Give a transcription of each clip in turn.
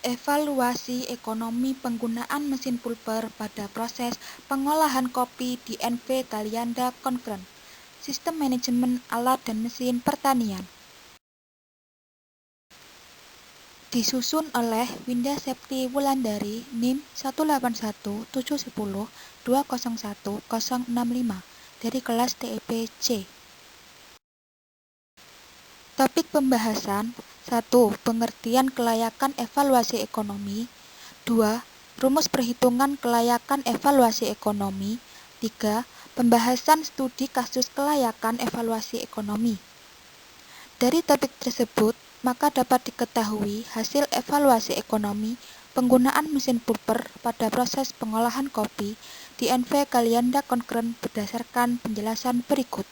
Evaluasi ekonomi penggunaan mesin pulper pada proses pengolahan kopi di NV Kalianda Konkren, Sistem Manajemen Alat dan Mesin Pertanian. Disusun oleh Winda Septi Wulandari, NIM 1817102010065 dari kelas TEP C. Topik pembahasan 1. Pengertian kelayakan evaluasi ekonomi. 2. Rumus perhitungan kelayakan evaluasi ekonomi. 3. Pembahasan studi kasus kelayakan evaluasi ekonomi. Dari topik tersebut, maka dapat diketahui hasil evaluasi ekonomi penggunaan mesin pulper pada proses pengolahan kopi di NV Kalianda Konkren berdasarkan penjelasan berikut.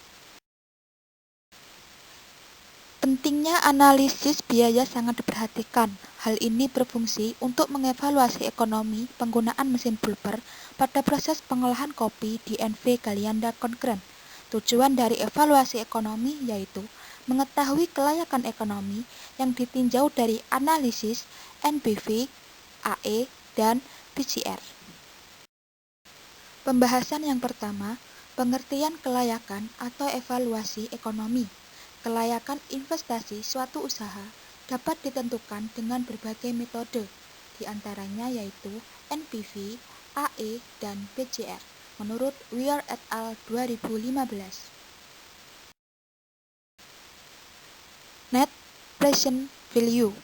Pentingnya analisis biaya sangat diperhatikan. Hal ini berfungsi untuk mengevaluasi ekonomi penggunaan mesin pulper pada proses pengolahan kopi di NV Kalianda Konkren. Tujuan dari evaluasi ekonomi yaitu mengetahui kelayakan ekonomi yang ditinjau dari analisis NPV, AE, dan PCR. Pembahasan yang pertama, pengertian kelayakan atau evaluasi ekonomi. Kelayakan investasi suatu usaha dapat ditentukan dengan berbagai metode, di antaranya yaitu NPV, AE, dan PCR, menurut Weir et al. 2015. Net Present Value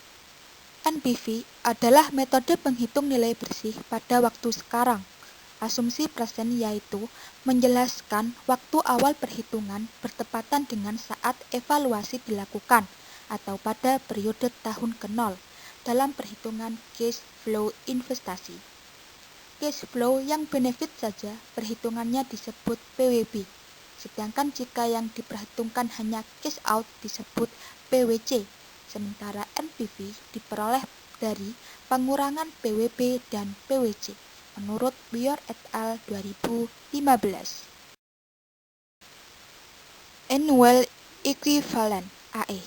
NPV adalah metode penghitung nilai bersih pada waktu sekarang. Asumsi present yaitu menjelaskan waktu awal perhitungan bertepatan dengan saat evaluasi dilakukan atau pada periode tahun ke-0 dalam perhitungan cash flow investasi. Cash flow yang benefit saja perhitungannya disebut PWB, sedangkan jika yang diperhitungkan hanya cash out disebut PWC, sementara NPV diperoleh dari pengurangan PWB dan PWC. Menurut Weir et al. 2015. Annual Equivalent AE.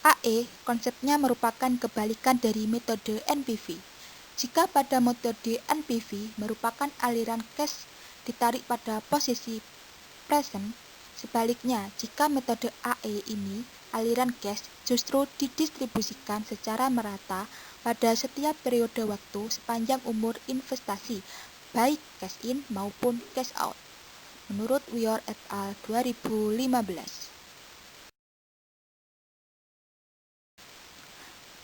AE konsepnya merupakan kebalikan dari metode NPV. Jika pada metode NPV merupakan aliran cash ditarik pada posisi present, sebaliknya jika metode AE ini aliran cash justru didistribusikan secara merata pada setiap periode waktu sepanjang umur investasi, baik cash in maupun cash out. Menurut Weir et al. 2015.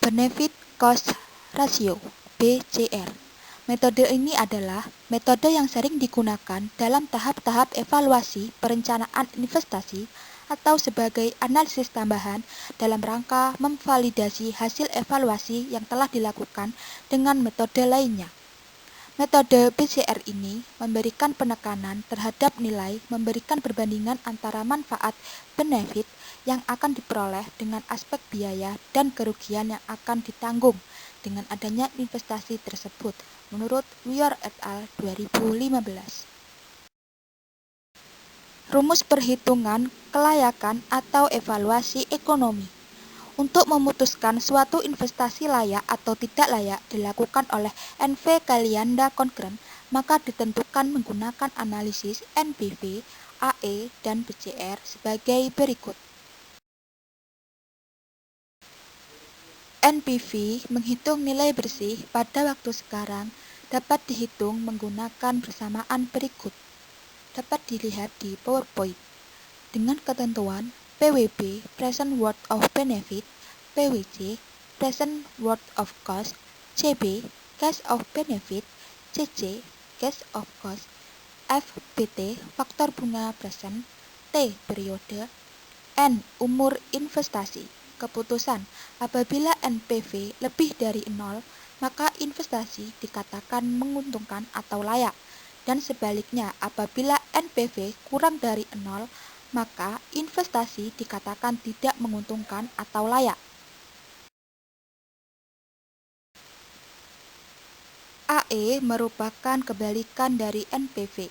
Benefit Cost Ratio (BCR). Metode ini adalah metode yang sering digunakan dalam tahap-tahap evaluasi perencanaan investasi atau sebagai analisis tambahan dalam rangka memvalidasi hasil evaluasi yang telah dilakukan dengan metode lainnya. Metode BCR ini memberikan penekanan terhadap nilai memberikan perbandingan antara manfaat benefit yang akan diperoleh dengan aspek biaya dan kerugian yang akan ditanggung dengan adanya investasi tersebut, menurut Weir et al. 2015. Rumus perhitungan kelayakan atau evaluasi ekonomi. Untuk memutuskan suatu investasi layak atau tidak layak dilakukan oleh NV Kalianda Konkren, maka ditentukan menggunakan analisis NPV, AE, dan BCR sebagai berikut. NPV menghitung nilai bersih pada waktu sekarang dapat dihitung menggunakan persamaan berikut. Dapat dilihat di PowerPoint dengan ketentuan PWB Present Worth of Benefit, PWC Present Worth of Cost, CB Cash of Benefit, CC Cash of Cost, FBT faktor bunga present, T periode, N umur investasi. Keputusan apabila NPV lebih dari 0, maka investasi dikatakan menguntungkan atau layak. Dan sebaliknya, apabila NPV kurang dari 0, maka investasi dikatakan tidak menguntungkan atau layak. AE merupakan kebalikan dari NPV.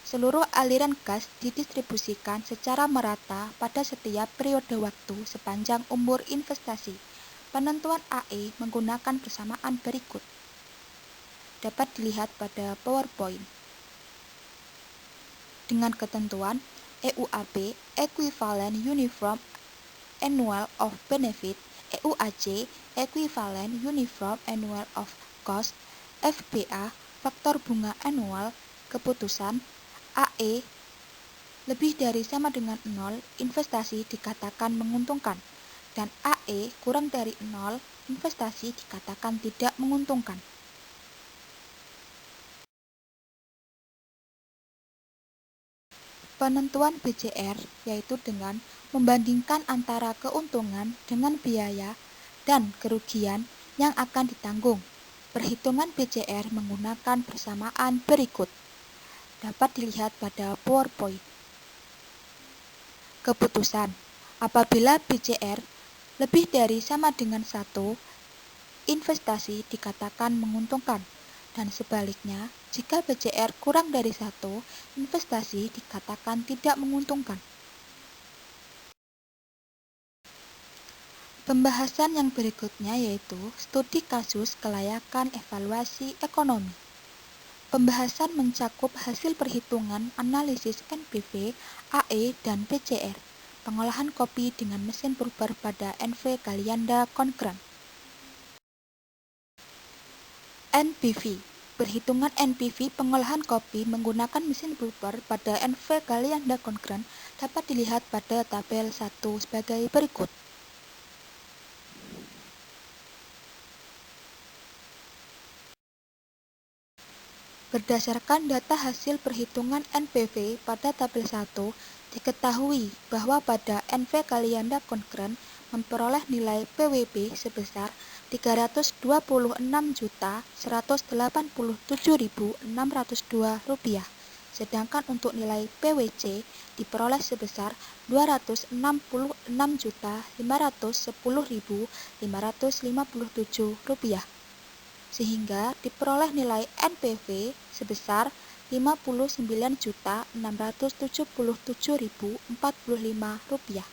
Seluruh aliran gas didistribusikan secara merata pada setiap periode waktu sepanjang umur investasi. Penentuan AE menggunakan persamaan berikut. Dapat dilihat pada PowerPoint. Dengan ketentuan EUAB Equivalent Uniform Annual of Benefit, EUAC Equivalent Uniform Annual of Cost, FBA faktor bunga annual, keputusan AE lebih dari sama dengan 0, investasi dikatakan menguntungkan, dan AE kurang dari 0, investasi dikatakan tidak menguntungkan. Penentuan BCR yaitu dengan membandingkan antara keuntungan dengan biaya dan kerugian yang akan ditanggung. Perhitungan BCR menggunakan persamaan berikut. Dapat dilihat pada PowerPoint. Keputusan, apabila BCR lebih dari sama dengan 1, investasi dikatakan menguntungkan, dan sebaliknya, jika BCR kurang dari 1, investasi dikatakan tidak menguntungkan. Pembahasan yang berikutnya yaitu studi kasus kelayakan evaluasi ekonomi. Pembahasan mencakup hasil perhitungan analisis NPV, AE, dan BCR, pengolahan kopi dengan mesin pulper pada NV Galianda Concurrent. NPV, perhitungan NPV pengolahan kopi menggunakan mesin pulper pada NV Galianda Concurrent dapat dilihat pada tabel 1 sebagai berikut. Berdasarkan data hasil perhitungan NPV pada tabel 1, diketahui bahwa pada NV Galianda Concurrent memperoleh nilai PWB sebesar Rp326.187.602, sedangkan untuk nilai PWC diperoleh sebesar Rp264.510.557, sehingga diperoleh nilai NPV sebesar Rp59.677.045.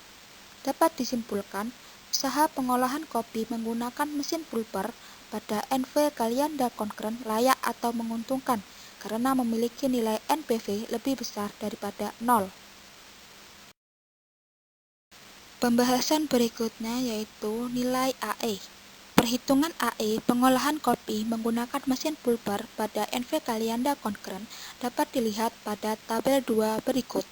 Dapat disimpulkan, usaha pengolahan kopi menggunakan mesin pulper pada NV Galianda Concurrent layak atau menguntungkan karena memiliki nilai NPV lebih besar daripada 0. Pembahasan berikutnya yaitu nilai AE. Perhitungan AE pengolahan kopi menggunakan mesin pulper pada NV Galianda Concurrent dapat dilihat pada tabel 2 berikut.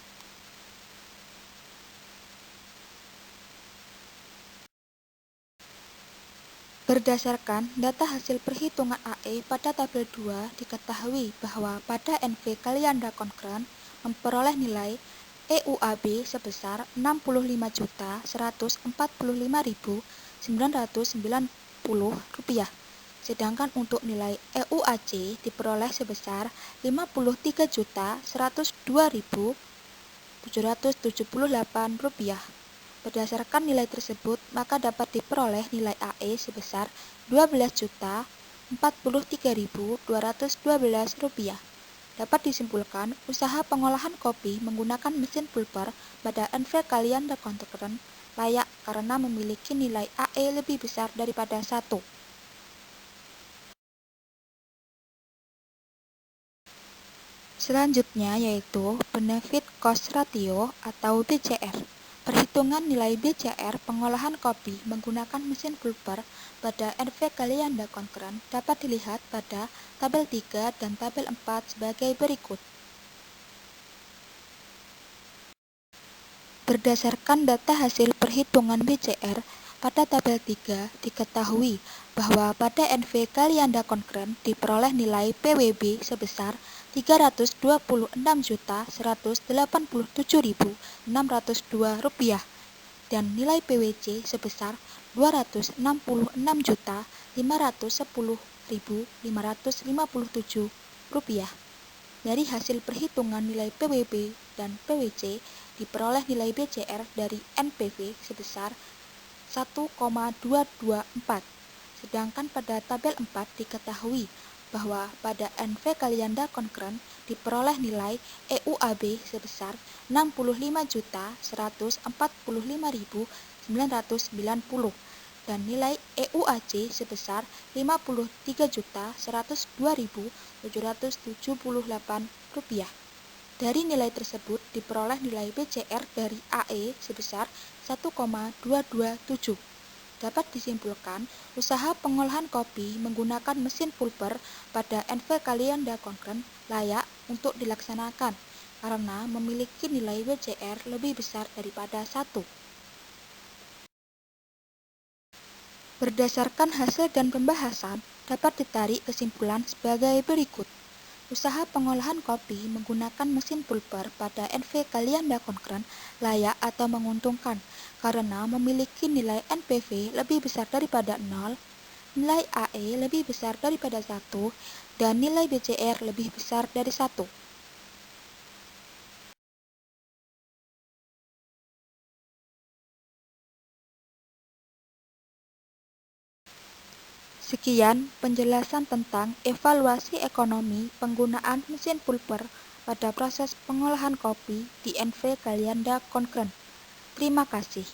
Berdasarkan data hasil perhitungan AE pada tabel 2, diketahui bahwa pada NV Galianda Concurrent memperoleh nilai EUAB sebesar Rp65.145.990, sedangkan untuk nilai EUAC diperoleh sebesar Rp52.102.778. Berdasarkan nilai tersebut, maka dapat diperoleh nilai AE sebesar Rp12.043.212. Dapat disimpulkan, usaha pengolahan kopi menggunakan mesin pulper pada NV Galianda Concurrent layak karena memiliki nilai AE lebih besar daripada 1. Selanjutnya yaitu Benefit Cost Ratio atau BCR. Perhitungan nilai BCR pengolahan kopi menggunakan mesin pulper pada NV Galianda Concurrent dapat dilihat pada tabel 3 dan tabel 4 sebagai berikut. Berdasarkan data hasil perhitungan BCR pada tabel 3, diketahui bahwa pada NV Galianda Concurrent diperoleh nilai PWB sebesar Rp326.187.602 dan nilai PWC sebesar Rp264.510.557. Dari hasil perhitungan nilai PWB dan PWC, diperoleh nilai BCR dari NPV sebesar 1,224. Sedangkan pada tabel 4 diketahui bahwa pada NV Galianda Concurrent diperoleh nilai EUAB sebesar Rp65.145.990, dan nilai EUAC sebesar Rp53.102.778. Dari nilai tersebut diperoleh nilai BCR dari AE sebesar 1,227. Dapat disimpulkan, usaha pengolahan kopi menggunakan mesin pulper pada NV Kalianda Konkren layak untuk dilaksanakan karena memiliki nilai BCR lebih besar daripada 1. Berdasarkan hasil dan pembahasan, dapat ditarik kesimpulan sebagai berikut. Usaha pengolahan kopi menggunakan mesin pulper pada NV Kalianda Konkren layak atau menguntungkan karena memiliki nilai NPV lebih besar daripada 0, nilai AE lebih besar daripada 1, dan nilai BCR lebih besar dari 1. Sekian penjelasan tentang evaluasi ekonomi penggunaan mesin pulper pada proses pengolahan kopi di NV Kalianda Konkren. Terima kasih.